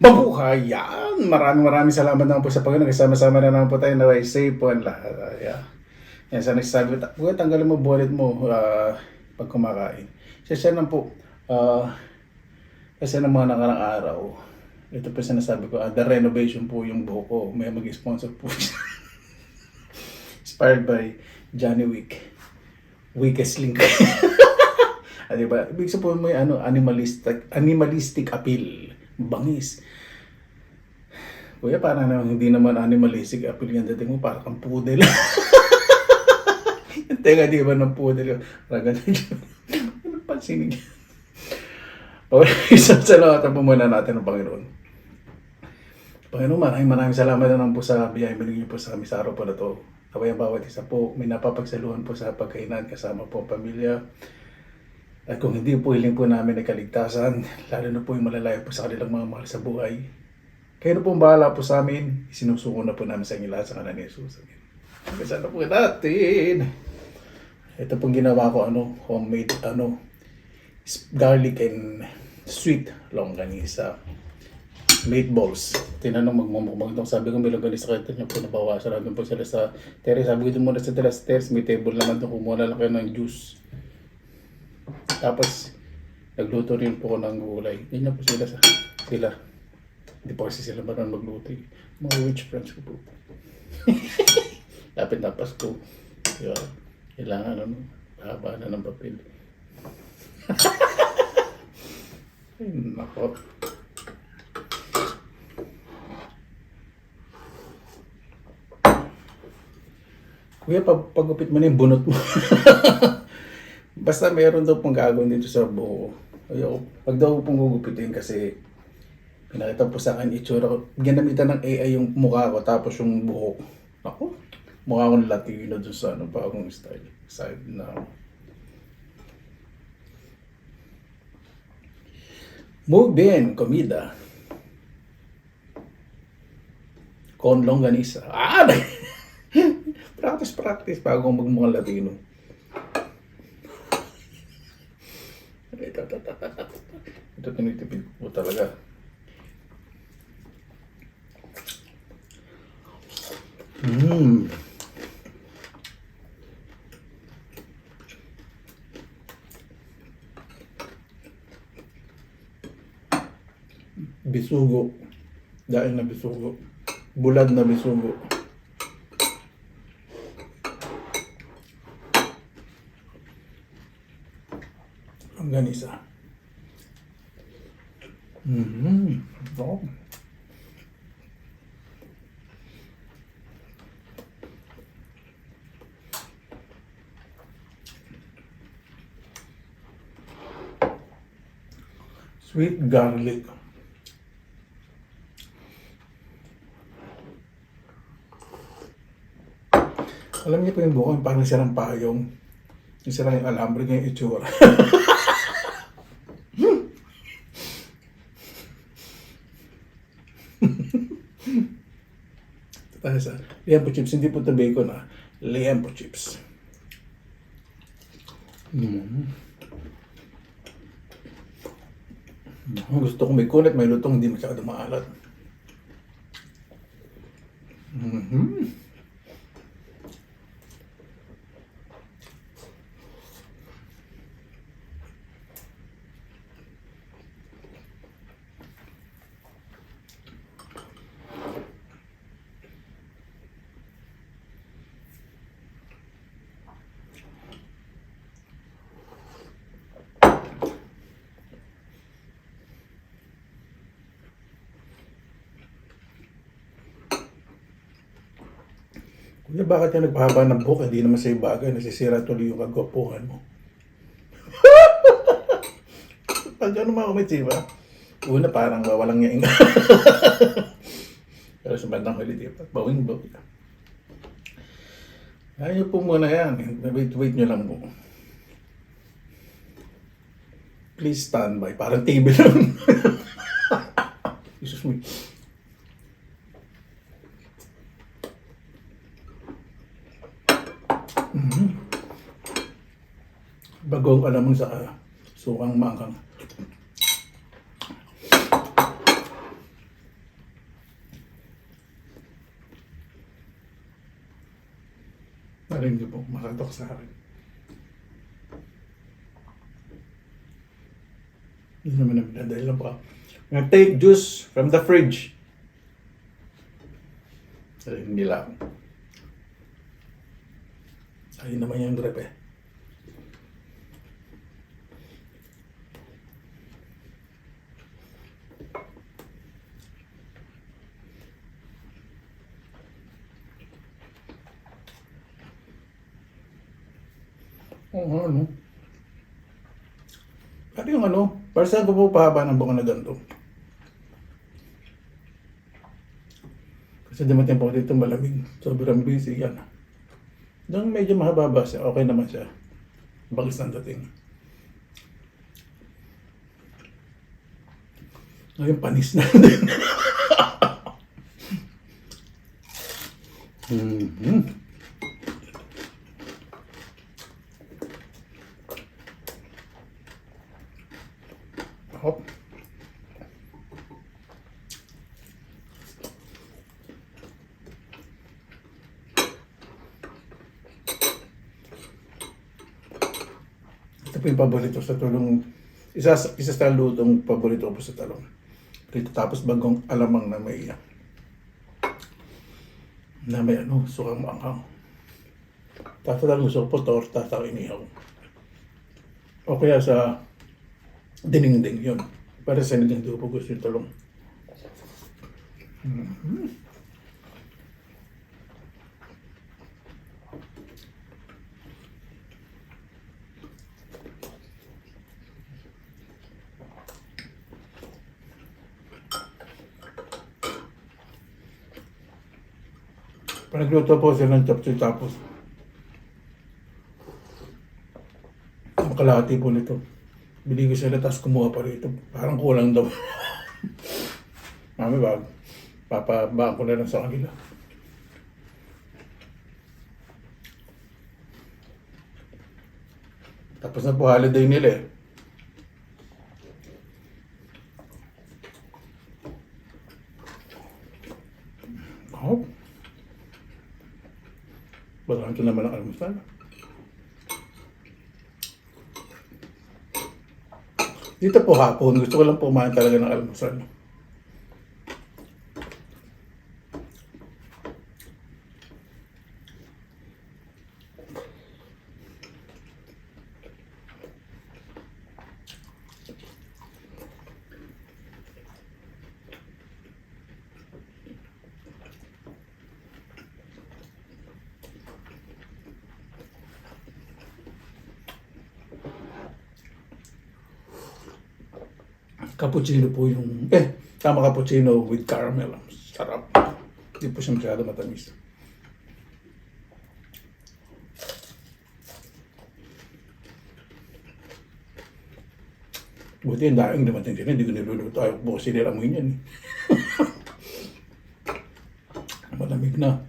Mabuhay yan! Maraming salamat naman po sa Panginoon. Kasama-sama na naman po tayo na safe po ang lahat. Yan, sa nagsasabi, tanggalin mo wallet mo pag kumakain. Siya lang po, kasi ng mga nakarang araw, ito po sinasabi ko, the renovation po yung buhok ko. May mag-sponsor po siya. Inspired by Johnny Wick. Weakest link. Diba? Ibig sabihin mo yung animalistic appeal. Bangis. Kuya, parang hindi naman animalistic appeal yung dating mo, parang kang poodle. Yung tenga di ba ng poodle? Parang ganun yun. Ano pansinin niya? Okay, sasalawatan po muna natin ng Panginoon. Panginoon, maraming salamat na lang po sa biyaya binigay niyo po sa amin sa araw po na to. Naway ang bawat isa po, may napapagsaluhan po sa pagkainan kasama po ang pamilya. At kung hindi po hiling po namin ay kaligtasan, lalo na po yung malalayo po sa kanilang mga mahal sa buhay, kayo na po ang bahala po sa amin, isinusuko na po namin sa inyo lahat sa kanan ni Jesus. Kasi na po natin. Ito pong ginawa ko, homemade, garlic and sweet longganisa. Meatballs. Tinanong magmumukbang itong. Sabi ko may longganisa kayo niya po nabawasan. Nandun po sila sa terrace. Sabi ko doon muna sa terrace. May table naman doon. Kumuha lang kayo ng juice. Tapos, nagluto rin po ko ng gulay. Hindi na po sila. Hindi po kasi sila marunong magluto. Mga rich friends ko po. Lapit na Pasko. Diba? Kailangan haba na ng papel. Ay, nako. Kuya, pagupit mo na yung bunot mo. Basta meron daw pong gagawin dito sa buho. Ayoko. Pag daw pong gugupitin kasi pinakita po sa akin itsura ko. Ginamitan ng AI yung mukha ko tapos yung buhok. Ako, mukha akong Latino dun sa bagong style. Side na. Muy bien, comida. Con longganisa. Practice bago magmukhang Latino. Ito tinitipid ko talaga. Bisugo. Dahil na bisugo. Bulad na bisugo. Longganisa. Oh. Sweet garlic. Alam niyo po yung buko, parang sirang payong. Yung sirang yung alambre niya yung itsura. Tayo sa liempo chips, hindi po ito bacon liempo chips. Gusto ko may kunat, may lutong, hindi masyado maalat. Kuya, bakit ka nagpahaba ng buhok? Hindi naman sa'yo bagay. Nasisira tuloy yung kagwapuhan mo. Pag ano mga kumit, ba? Una, parang walang yaing. Pero sa bandang huli, di ba? Bawing-bawing. Ayaw po muna yan. Wait nyo lang po. Please stand by. Parang TV lang. Jesus me. Bagong alam mo sa sukang mangkang. Sarin niyo po, makatok sa akin. Hindi naman namin dahil lang po. Take juice from the fridge. Hindi lang. Ayun naman yung rep eh. Oo, ano? Ano yung ano? Para saan ko po pahaba ng buka na ganito? Kasi dumating po dito malamig. Sobrang busy yan. Doon medyo mahaba siya. Okay naman siya. Bagis ng dating. Ngayon panis na. Mm-hmm. Hop. Ito po yung paborito sa tulong. Isa sa lutong paborito ko sa talong. Dito tapos bagong alamang na may ano, sukang maanghang. Tatalang gusto ko po torta sa inihaw. O kaya sa dinengdeng yun. Para sa dinengdeng po gusto yung talong. Mm-hmm. Panagluto po sila ng chapsuy tapos kalahati po nito. Bili ko sila tapos kumuha pa rito. Parang kulang daw. Mami ba? Papabaan ko na lang sa kanila. Tapos na po holiday nila eh. Oh. Bagaan ko naman ang almusal. Dito po hapon, gusto ko lang po kumain talaga ng almusal. Cappuccino po yung, tama cappuccino with caramel. Sarap. Hindi po siya masyado matamis. Buti yung daing dumating sila, hindi ko niluluto. Ayaw po kasi nilamoy niyan. Malamig na.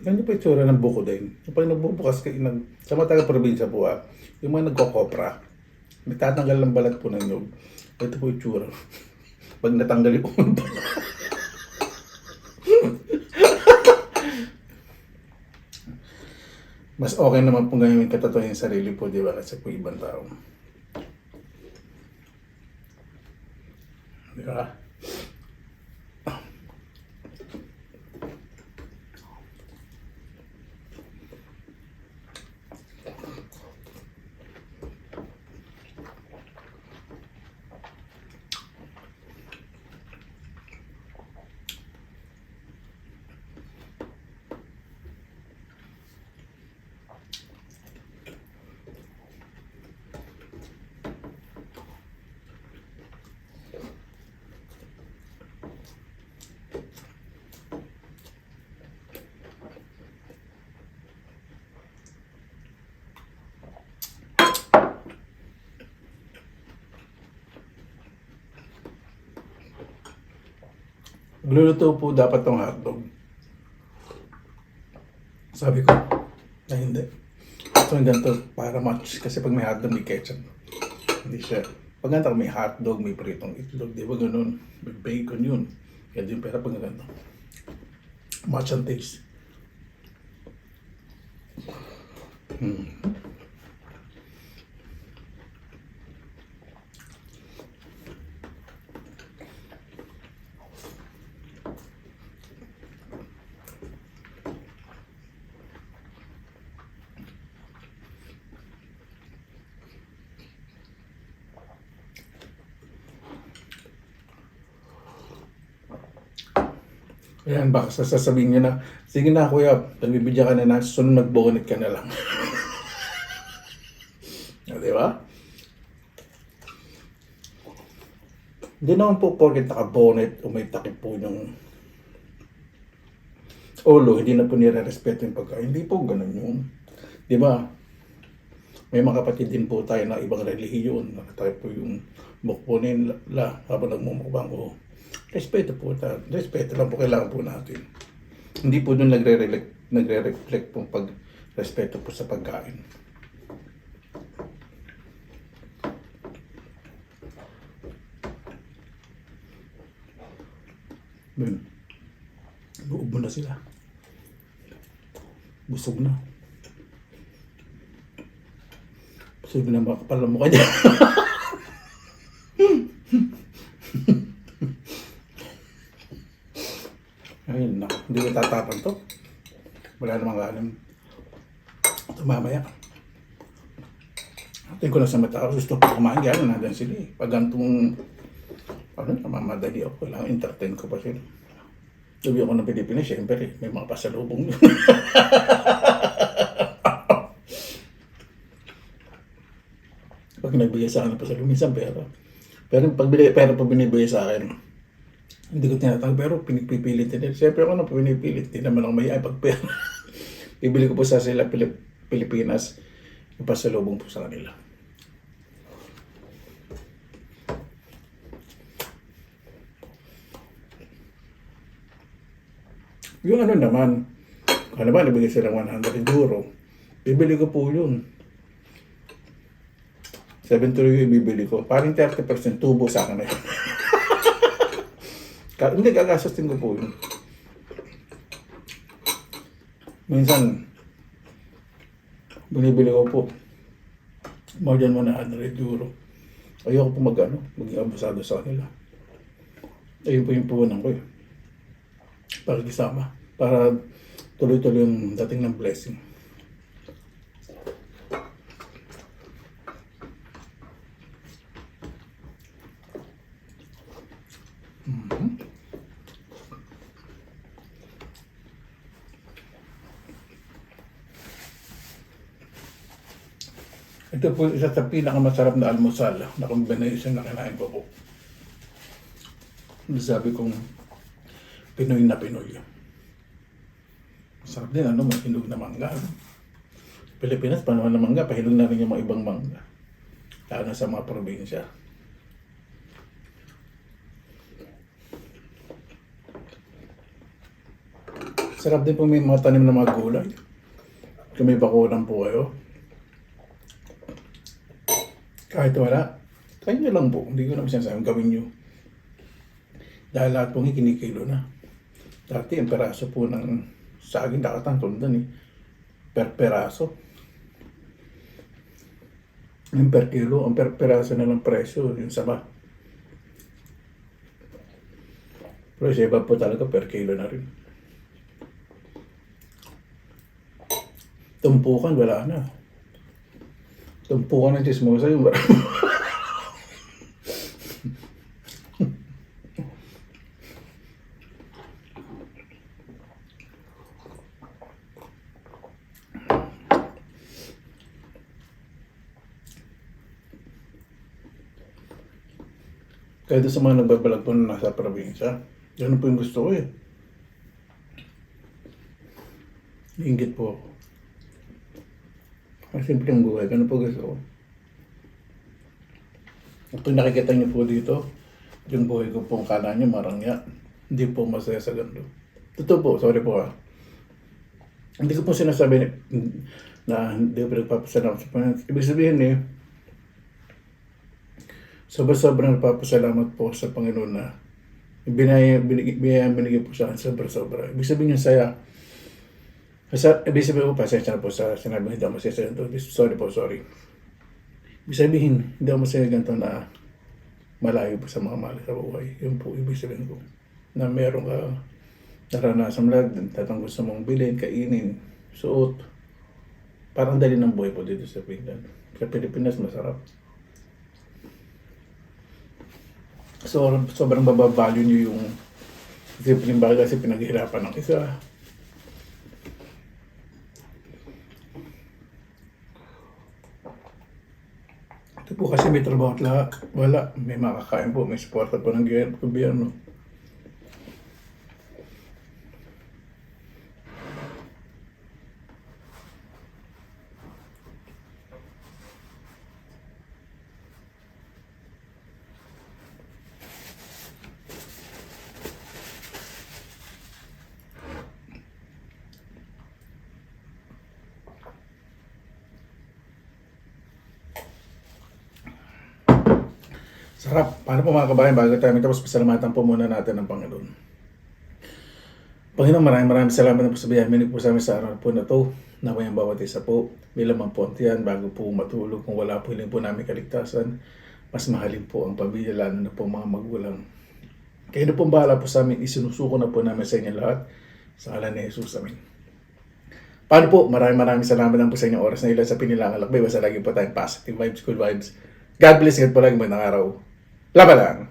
Alam niyo po yung tsura ng buko din. Pag nagbubukas kayo sa mga taga-probinsya po yung mga nagkokopra, nagtatanggal ng balat po ng nyog. Ito po yung tsura. Pag natanggal yung balat. Mas okay naman po ngayon yung katatuhan yung sarili po, di ba? Kasi po ibang tao. Di ba? Magluluto po dapat tong hotdog. Sabi ko, na hindi. Ito yung ganito para match. Kasi pag may hotdog, may ketchup. Hindi siya. Pag ganito, may hotdog, may pritong itlog. Di ba ganun? May bacon yun. Kaya din pera pag ganito. Match ang taste. Ayan, baka sasabihin niya na, sige na kuya, nagbibigyan ka na na, sunod mag-bonnet ka na lang. Di ba? Hindi naman po porket naka-bonnet o may takip po yung ulo, hindi na po nire-respeto yung pagkain. Hindi po ganun yun. Di ba? May mga kapatid din po tayo na ibang relihiyon. Nakatayo po yung mukpo nila habang nagmumukbang o respeto po tayo. Respeto lang po kailangan po natin. Hindi po doon nagre-reflect po pag-respeto po sa pagkain. Yun. Buubo na sila. Busog na. Busog na makapal ang mukha niya. Ayun na. Hindi ko tatapan to. Wala namang galim. Ito mamaya. Tingin ko na sa mata. Gusto ko kumain. Gano'n nandun sila eh. Pag gantong namamadali ako. Kailangan entertain ko pa sila. Sabi ako ng Pilipinas, siyempre, may mga pasalubong yun. Pag nagbigay sa akin ng pasalubong, minsan pera. Pero pag binibigay sa akin, hindi ko tinatawag, pero pinipilit din. Siyempre ako na pinipilit. Hindi naman ako may pag pera. Bibili ko po sa sila Pilipinas, yung pasalubong po sa kanila. Yung ano naman, nabigay silang 100 euro, bibili ko po yun. 70 euro yung bibili ko. Parang 30% tubo sa akin na yun. Hindi, gagastos din ko po yun. Minsan, binibili ko po more than 100 euro. Ayoko po maging abusado sa kanila. Ayun po yung puhunan ko eh. Para isama. Para tuloy-tuloy yung dating ng blessing. Ito po isa sa pinakamasarap na almusal na combination na kinain ko po. Sabi kong Pinoy na Pinoy. Masarap din, mahinog na mangga. Pilipinas, panuhan na mangga, pahinog na rin yung mga ibang mangga. Lalo na sa mga probinsya. Sarap din po may mga tanim na mga gulay. Kung may bakuran po kayo. Kahit wala, kayo nyo lang po. Hindi ko naman sinasabi, gawin nyo. Dahil lahat pong kinikilo na. Dati, ang peraso po ng saging nakatangtundan eh. Per peraso. Yung per kilo, ang per peraso na ng presyo, yung sama. Pero sa iba po talaga per kilo na rin. Tumpukan, wala na. Tumpukan ng chismosa yung Kaya doon sa mga nagbabalag po na nasa probinsya, yan po yung gusto ko eh. Ingit po ako. Ang simpleng buhay, ganun po gusto ko. At kung nakikita niyo po dito, yung buhay ko pong kala niyo marangya. hindi po masaya sa ganito. Totoo po, sorry po ah. Hindi ko po sinasabi na hindi ko pinagpapasalamat sa Panginoon. Ibig sabihin sobrang nagpapasalamat po sa Panginoon na binigay po sa akin sobra-sobra. Ibig sabihin yung saya. Ibig sabihin po, pasensya na po sa sinabi hindi ako masaya sa ganito. Sorry. Ibig sabihin, hindi ako masaya ganito na malayo po sa mga mahal sa buhay. Yun po, ibig sabihin ko. Na meron ka naranasan mo lahat, tatang gusto mong bilhin, kainin, suot. Parang dali ng buhay po dito sa Finland. Sa Pilipinas, masarap. So, sobrang babavalue nyo yung simpleng bagay kasi pinaghirapan ng isa. Ito po kasi may trabaho at lahat. Wala. May makakain po. May suporta po ng gobyerno. Sarap. Paano po mga kabayan, bago tayo tapos pasalamatan po muna natin ng Panginoon. Panginoon, maraming salamat na po sa biyaya po sa amin sa araw po na to. Naway ang bawat isa po. May lamang po yan bago po matulog. Kung wala po hiling po namin kaligtasan, mas mahalin po ang pamilya, lalo na po mga magulang. Kayo na pong bahala po sa amin. Isinusuko na po namin sa inyo lahat. Sa ngalan ni Jesus, amin. Paano po? Maraming salamat lang po sa inyong oras na ilan sa pinilangan lakbay. Basta lagi po tayong positive vibes, good vibes. God bless. God po lagi magandang araw. Laban lang!